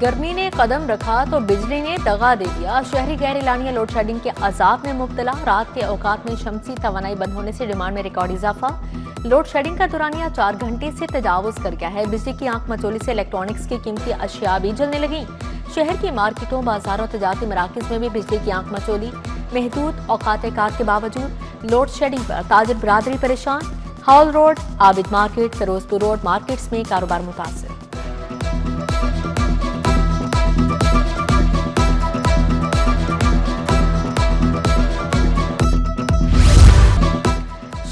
गर्मी ने कदम रखा तो बिजली ने दगा दे दिया। शहरी गैर एलानिया लोड शेडिंग के अजाब में मुब्तला। रात के औकात में शमसी तवानाई बंद होने से डिमांड में रिकॉर्ड इजाफा। लोड शेडिंग का दुरानिया 4 घंटे से तजावुज कर गया है। बिजली की आंख मचोली से इलेक्ट्रॉनिक्स की कीमती अशिया भी जलने लगी। शहर की मार्केटों, बाजारों, तजारती मराकिज में भी बिजली की आंख मचोली। महदूद औकात कार के बावजूद लोड शेडिंग पर ताजिर बरादरी परेशान। Hall road, Abid market, Ferozepur road markets में कारोबार मुतासिर।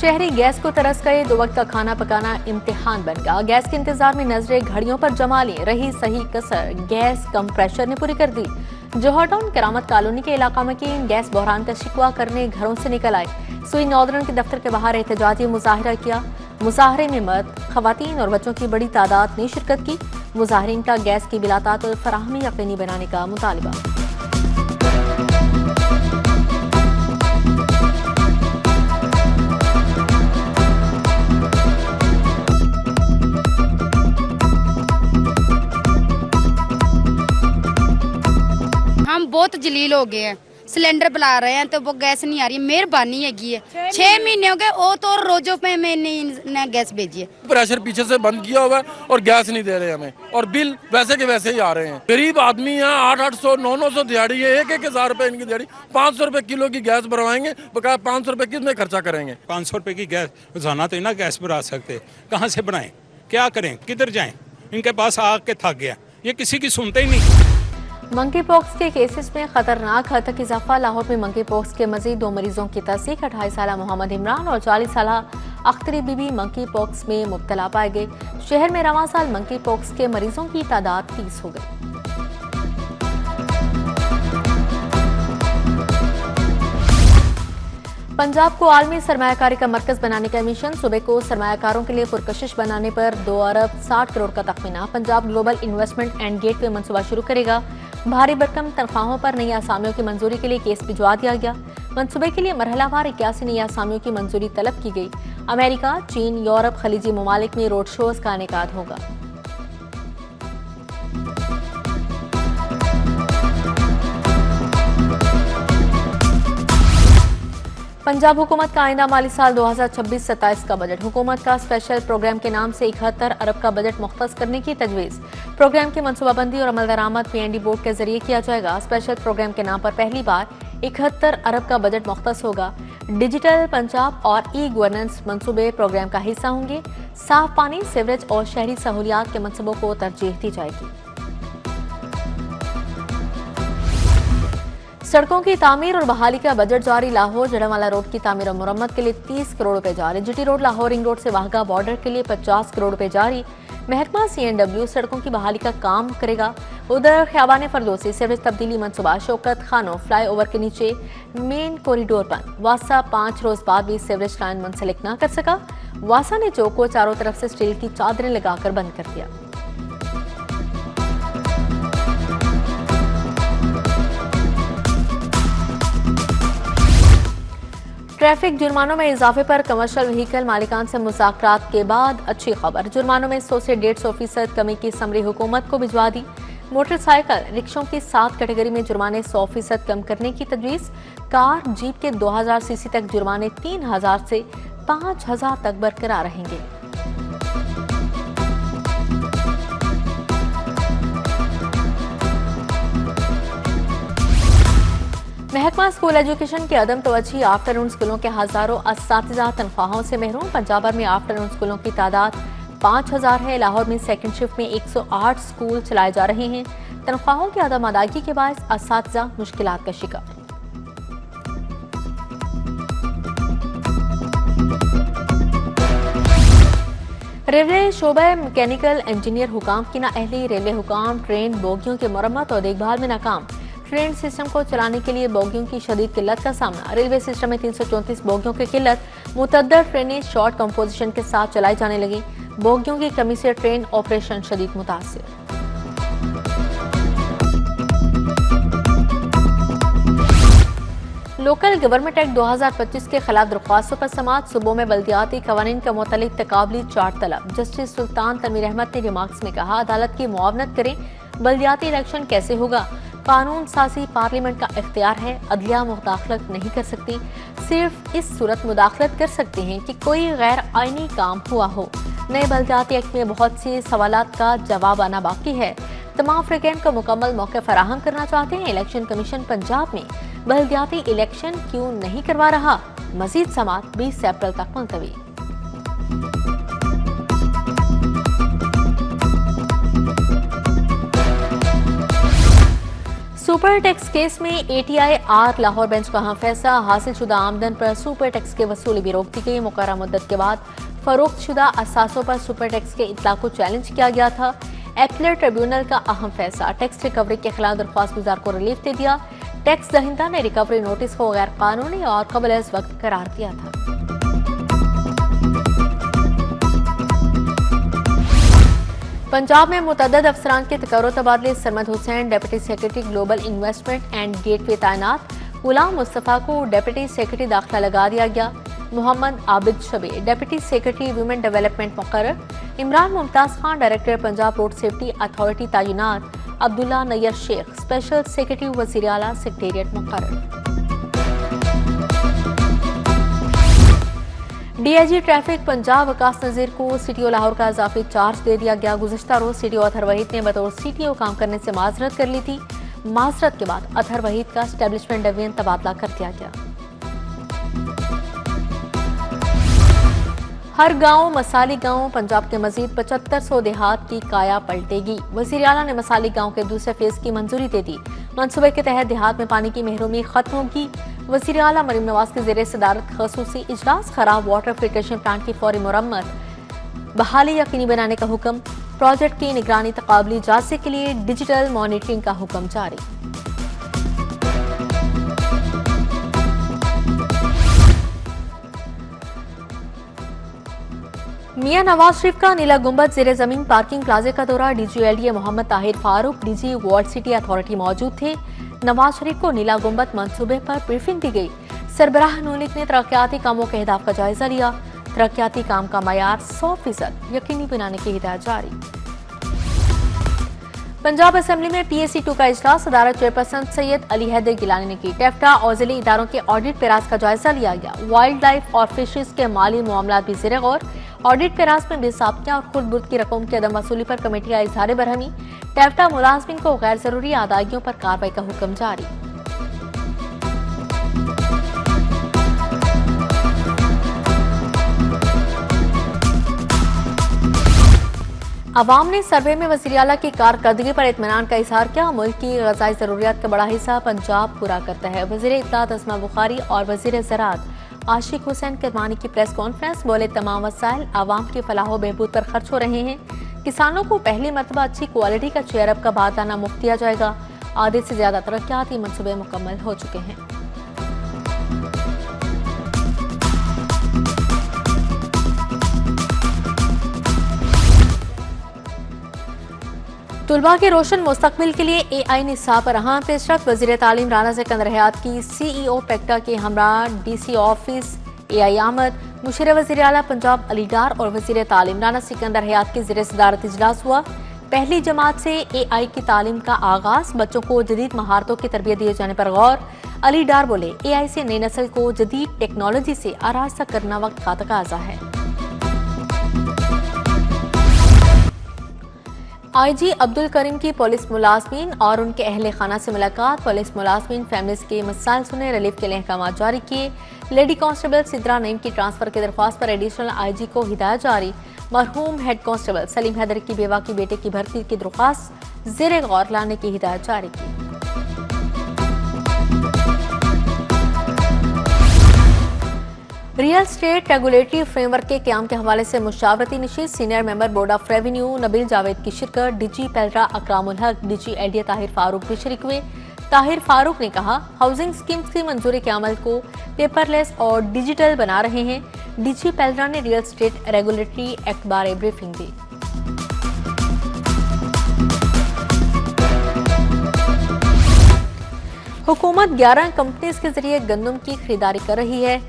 शहरी गैस को तरस गए। 2 वक्त का खाना पकाना इम्तिहान बन गया। गैस के इंतजार में नजरें घड़ियों पर जमा ली। रही सही कसर गैस कंप्रेशर ने पूरी कर दी। जौहर टाउन करामत कॉलोनी के इलाका में गैस बहरान का शिकवा करने घरों से निकल आए। सुई नॉर्दर्न के दफ्तर के बाहर एहतजाजी मुजाहरा किया। मुजाहरे में मर्द, खवातीन और बच्चों की बड़ी तादाद ने शिरकत की। मुजाहरीन का गैस की बिलातातुल फराहमी यकीनी बनाने का मुतालबा। हम बहुत जलील हो गए हैं। सिलेंडर बुला रहे हैं तो वो गैस नहीं आ रही। मेहरबानी हैगी है, 6 महीने हो गए वो तो रोजों पे मैंने गैस भेजी है। प्रेशर पीछे से बंद किया हुआ है और गैस नहीं दे रहे हमें, और बिल वैसे के वैसे ही आ रहे हैं। गरीब आदमी है, 800-800 900 दिहाड़ी है, 1,000 रुपए इनकी दिहाड़ी। 500 रुपए किलो की गैस भरवाएंगे, बकाया 500 रुपए किस में खर्चा करेंगे। 500 रुपए की गैस रोजाना तो ना गैस भरा सकते, कहाँ से बनाएं, क्या करें, किधर जाएं। इनके पास आके थक गया, ये किसी की सुनते ही नहीं। मंकी पॉक्स के केसेस में खतरनाक हद तक इजाफा। लाहौर में मंकी पॉक्स के मजीद 2 मरीजों की तस्दीक। 28 साल मोहम्मद इमरान और 40 साल अख्तरी बीबी मंकी पॉक्स में मुब्तला पाए गए। शहर में रवां साल मंकी पॉक्स के मरीजों की तादाद 30 हो गई। पंजाब को आलमी सरमायाकारी का मरकज बनाने का मिशन। सूबे को सरमायाकारों के लिए पुरकशिश बनाने पर 2 अरब 60 करोड़ का तखमीना। Punjab global investment and gateway मंसूबा शुरू करेगा। भारी भरकम तनख्वाहों पर नई आसामियों की मंजूरी के लिए केस भिजवा दिया गया। मंसूबे के लिए मरहलावार 81 नई आसामियों की मंजूरी तलब की गई। अमेरिका, चीन, यूरोप, खलीजी ममालिक में रोड शोज का इनेकाद होगा। पंजाब हुकूमत का आइंदा माली साल 2026-27 का बजट। हुकूमत का स्पेशल प्रोग्राम के नाम से 71 अरब का बजट मुख्तस करने की तजवीज़। प्रोग्राम की मनसूबाबंदी और अमल दरामद PND बोर्ड के जरिए किया जाएगा। स्पेशल प्रोग्राम के नाम पर पहली बार 71 अरब का बजट मुख्तस होगा। डिजिटल पंजाब और ई-गवर्नेंस मंसूबे प्रोग्राम का हिस्सा होंगे। साफ पानी, सीवरेज और शहरी सहूलियात के मनसूबों को तरजीह दी जाएगी। सड़कों की तामीर और बहाली का बजट जारी। लाहौर जड़ावाला रोड की तामीर और मुरम्मत के लिए 30 करोड़ रुपए जारी। GT road Lahore ring road से वाहगा बॉर्डर के लिए 50 करोड़ रुपए जारी। महकमा CNW सड़कों की बहाली का काम करेगा। उधर ख्याबान फरदोसी सीवरेज तब्दीली मनसूबा। शौकत खानो फ्लाई ओवर के नीचे मेन कॉरिडोर बंद। वासा 5 रोज बाद भी सीवरेज लाइन मुंसलिक न कर सका। वासा ने चौक को चारों तरफ से स्टील की चादरें लगाकर बंद कर दिया। ट्रैफिक जुर्मानों में इजाफे पर कमर्शियल व्हीकल मालिकान से मुज़ाकरात के बाद अच्छी खबर। जुर्मानों में 100 से 150% कमी की समरी हुकूमत को भिजवा दी। मोटरसाइकिल, रिक्शों की 7 कैटेगरी में जुर्माने 100% कम करने की तजवीज़। कार, जीप के 2000 सीसी तक जुर्माने 3000 से 5000 तक बरकरार रहेंगे। महकमा स्कूल एजुकेशन की अदम तवज्जो। आफ्टरनून स्कूलों के हजारों असातिज़ा तनख्वाहों से महरूम। पंजाब भर में आफ्टरनून स्कूलों की तादाद 5000 है। लाहौर में सेकंड शिफ्ट में 108 स्कूल चलाए जा रहे हैं। तनख्वाहों की अदम अदायगी के बायस असातिज़ा मुश्किलात का शिकार। रेलवे शोबे मैकेनिकल इंजीनियर हुकाम की नाअहली। रेलवे हुकाम ट्रेन बोगियों की मरम्मत और देखभाल में नाकाम। ट्रेन सिस्टम को चलाने के लिए बोगियों की शदीद किल्लत का सामना। रेलवे सिस्टम में 334 बोगियों की किल्लत। मुतअद्दिद ट्रेनें शॉर्ट कंपोजिशन के साथ चलाई जाने लगी। बोगियों की कमी से ट्रेन ऑपरेशन शदीद मुतासिर। लोकल गवर्नमेंट एक्ट 2025 के खिलाफ दरख्वास्तों पर समाअत। सूबों में बल्दियाती कवानीन का मुतल्लिक तकाबली चार्ट तलब। जस्टिस सुल्तान तमीर अहमद ने रिमार्क्स में कहा, अदालत की मुआवनत करें। बल्दियाती इलेक्शन कैसे होगा? कानून साजी पार्लियामेंट का इख्तियार है, अदलिया मुदाखलत नहीं कर सकती। सिर्फ इस सूरत मुदाखलत कर सकते हैं कि कोई गैर आईनी काम हुआ हो। नए बल्दियाती एक्ट में बहुत से सवालात का जवाब आना बाकी है। तमाम फ्रीकैन को मुकम्मल मौका फराहम करना चाहते हैं। इलेक्शन कमीशन पंजाब में बल्दियाती इलेक्शन क्यों नहीं करवा रहा? मजीद समात 20 अप्रैल तक मुलतवी। सुपर टैक्स केस में एटीआई आर लाहौर बेंच का अहम फैसला। हासिल शुदा आमदन पर सुपर टैक्स की वसूली भी रोक दी गई। मुकर्रर मुद्दत के बाद फरोख्त शुदा असासों पर सुपर टैक्स के इतलाक को चैलेंज किया गया था। एपलेट ट्रिब्यूनल का अहम फैसला। टैक्स रिकवरी के खिलाफ दरख्वास्त गुजार को रिलीफ दे दिया। टैक्स दहिंदा ने रिकवरी नोटिस को गैर कानूनी और कबल अज़ वक्त करार दिया था। पंजाब में मुतअद्दिद अफसरान के तकर्रुर तबादले। Sarmad Hussain deputy secretary global investment and gateway तैनात। गुलाम मुस्तफ़ा को डिप्टी सेक्रेटरी दाखिला लगा दिया गया। मोहम्मद आबिद शबे डिप्टी सेक्रेटरी वुमेन डेवलपमेंट मुकर्रर। Imran Mumtaz Khan director Punjab road safety authority तैनात। अब्दुल्ला नैयर शेख स्पेशल सेक्रेटरी वज़ीर आला सेक्रेटेरिएट मुकर्रर। डीआईजी ट्रैफिक पंजाब वकास नज़ीर को सीटीओ लाहौर का इजाफी चार्ज दे दिया गया। गुज़िश्ता रोज सीटीओ अतहर वहीद ने बतौर सीटीओ काम करने से माजरत कर ली थी। माजरत के बाद अतहर वहीद का एस्टेब्लिशमेंट डिवीजन तबादला कर दिया गया। हर गांव मसाली गांव। पंजाब के मजीद 7500 देहात की काया पलटेगी। वज़ीर आला ने मसाली गांव के दूसरे फेज की मंजूरी दे दी। मनसूबे के तहत देहात में पानी की महरूमी खत्म होगी। वज़ीर आला मरीम नवाज की ज़ेरे सदारत खसूसी इजलास। खराब वाटर फिल्ट्रेशन प्लांट की फौरी मुरम्मत बहाली यकीनी बनाने का हुक्म। प्रोजेक्ट की निगरानी तकाबली जांच के लिए डिजिटल मॉनिटरिंग का हुक्म जारी। मियां नवाज शरीफ का नीला गुंबद जेर जमीन पार्किंग प्लाजे का दौरा। DG LDA Mohammad Tahir Farooq, DG walled city authority मौजूद थे। नवाज शरीफ को नीला गुंबद मंसूबे पर ब्रीफिंग दी गई। सरबराह नून लीग ने तरक्याती कामों के अहदाफ का जायजा लिया। तरक्याती काम का मयार 100% यकीनी बनाने की हिदायत जारी। पंजाब असेंबली में PAC 2 का इजलास। सदारत चेयरपर्सन सैयद अली हैदर गिलानी ने की। टेफ्टा और जिले इदारों के ऑडिट पेराज का जायजा लिया गया। वाइल्ड लाइफ और फिशरीज के माली मामला भी ज़ेर गौर। ऑडिट पेराज में बेसाबकियां और खुर्द बुर्द की रकम की अदम वसूली पर कमेटी का इजहार बरहमी। टेफ्टा मुलाजमीन को गैर जरूरी अदायगियों पर कार्रवाई का हुक्म जारी। अवाम ने सर्वे में वज़ीर आला की कारकर्दगी पर इत्मीनान का इजहार किया। मुल्क की ग़ज़ाई ज़रूरियात का बड़ा हिस्सा पंजाब पूरा करता है। वज़ीर इत्तलात अस्मा बुखारी और वज़ीर ज़राअत आशिक हुसैन करमानी की प्रेस कॉन्फ्रेंस। बोले तमाम वसाइल आवाम की फलाह व बहबूद पर खर्च हो रहे हैं। किसानों को पहली मरतबा अच्छी क्वालिटी का चेयरअप का बारदाना मुफ्त दिया जाएगा। आधे से ज्यादा तरक्याती मनसूबे मुकम्मल हो चुके हैं। तुलबा के रोशन मुस्तकबिल के लिए AI निसाब पर अहम पेशरफ। वज़ीर तालीम राना सिकंदर हयात की CEO पेक्टा के हमरा DC ऑफिस AI आमद। मुशीर वज़ीर आला पंजाब अली डार और वज़ीर तालीम राना सिकंदर हयात की ज़ेरे सदारत इजलास हुआ। पहली जमात से AI की तालीम का आगाज। बच्चों को जदीद महारतों की तरबियत दिए जाने पर गौर। अली डार बोले AI से नई नस्ल को जदीद टेक्नोलॉजी से आरास्ता करना वक्त का तकाजा है। IG अब्दुल करीम की पुलिस मुलाजमीन और उनके अहले खाना से मुलाकात। पुलिस मुलाजमीन फैमिलीज के मसाइल सुने, रिलीफ के लिए अहकाम जारी किए। लेडी कांस्टेबल सिद्रा नईम की ट्रांसफर की दरख्वास्त पर एडिशनल IG को हिदायत जारी। मरहूम हेड कांस्टेबल सलीम हैदर की बेवा की बेटे की भर्ती की दरख्वास्त ज़ेरे गौर लाने की हिदायत जारी की। रियल स्टेट रेगुलेटरी फ्रेमवर्क के क्याम के हवाले से मुशावरती नशीद। Senior member board of revenue Nabeel Javed की शिरकत। DG पेल्ट्रा अकरामुल हक, DG एलडीए ताहिर फारूक भी शरीक हुए। ताहिर फारूक ने कहा हाउसिंग स्कीम्स की मंजूरी के अमल को पेपरलेस और डिजिटल बना रहे हैं। DG पेल्ट्रा ने रियल स्टेट रेगुलेटरी एक्ट बारे ब्रीफिंग दी। हुकूमत 11 कंपनीज के जरिए गंदम की खरीदारी कर रही है।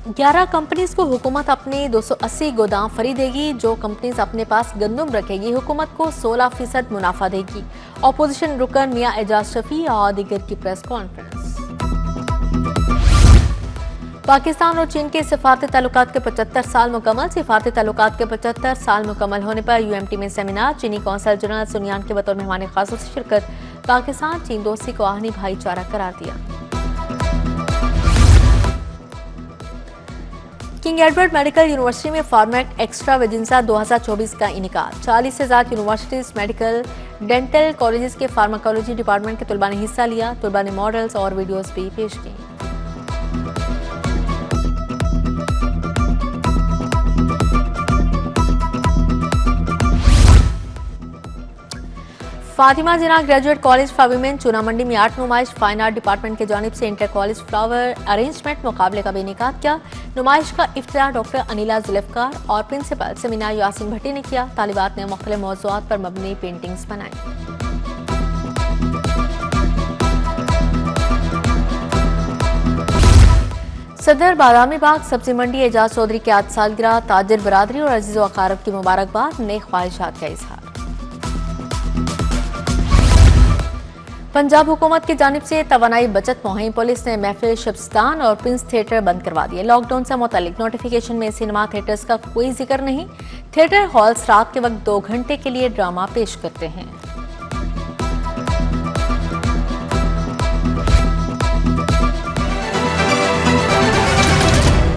11 कंपनीज को हुकूमत अपने 280 गोदाम खरीदेगी। जो कंपनीज अपने पास गंदम रखेगी हुकूमत को 16% मुनाफा देगी। ऑपोजिशन रुकन मियां एजाज शफी और दीगर की प्रेस कॉन्फ्रेंस। पाकिस्तान और चीन के सिफारती ताल्लुकात के 75 साल मुकम्मल। सिफारती ताल्लुकात के 75 साल मुकम्मल होने पर यूएमटी में सेमिनार। चीनी कौंसल जनरल सुनियान के बतौर मेहमान खास से शिरकत। पाकिस्तान चीन दोस्ती को आहनी भाईचारा करार दिया। किंग एडवर्ड मेडिकल यूनिवर्सिटी में फार्मेट एक्स्ट्रा वेजिंसा 2024 का इनेकाद। 40 से ज्यादा यूनिवर्सिटीज, मेडिकल, डेंटल कॉलेजेस के फार्माकोलॉजी डिपार्टमेंट के तलबा ने हिस्सा लिया। तलबा ने मॉडल्स और वीडियोस भी पेश की। फातिमा जिना ग्रेजुएट कॉलेज फॉर वीमेन चूना मंडी में आर्ट नुमाइश। फाइन आर्ट डिपार्टमेंट की जानिब से इंटर कॉलेज फ्लावर अरेंजमेंट मुकाबले का भी इनेकाद किया। नुमाइश का इफ्तिताह डॉक्टर अनिला जुल्फकार और प्रिंसिपल सेमिनार यासिन भट्टी ने किया। तालिबात ने मुख्तलिफ मौज़ूआत पर मबनी पेंटिंग्स बनाई। सदर बादामी बाग सब्जी मंडी एजाज चौधरी की आज सालगिरह। ताजिर बरादरी और अजीज़ व अकारब की मुबारकबाद, नेक ख्वाहिशात का इजहार। पंजाब हुकूमत की जानिब से तवानाई बचत मुहिम। पुलिस ने महफिल शब्स्तान और प्रिंस थिएटर बंद करवा दिए। लॉकडाउन से मुतालिक नोटिफिकेशन में सिनेमा थिएटर्स का कोई जिक्र नहीं। थिएटर हॉल्स रात के वक्त 2 घंटे के लिए ड्रामा पेश करते हैं।